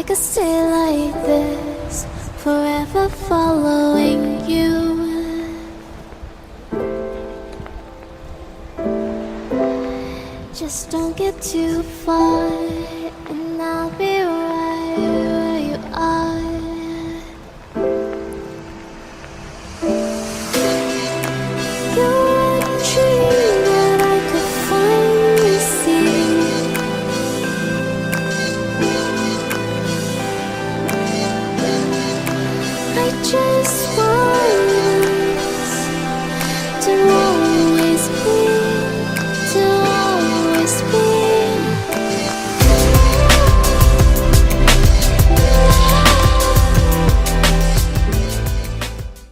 I could stay like this, forever following you. Just don't get too far.